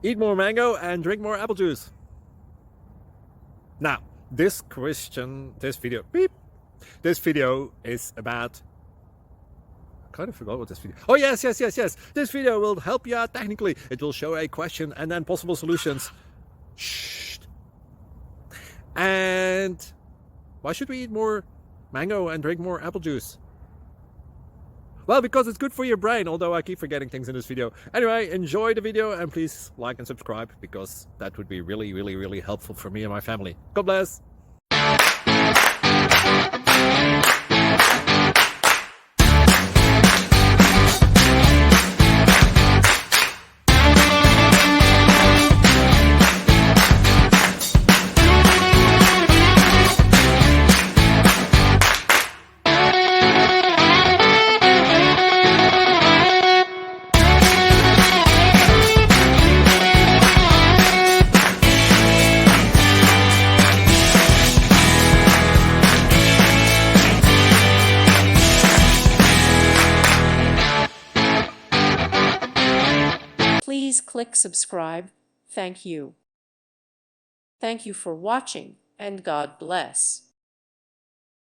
Eat more mango and drink more apple juice. Now, this video is about, I kind of forgot what this video. Oh, yes. This video will help you out technically. It will show a question and then possible solutions. Shh. And why should we eat more mango and drink more apple juice? Well, because it's good for your brain, although I keep forgetting things in this video. Anyway, enjoy the video and please like and subscribe, because that would be really helpful for me and my family. God bless. Please click subscribe. Thank you. Thank you for watching, and God bless.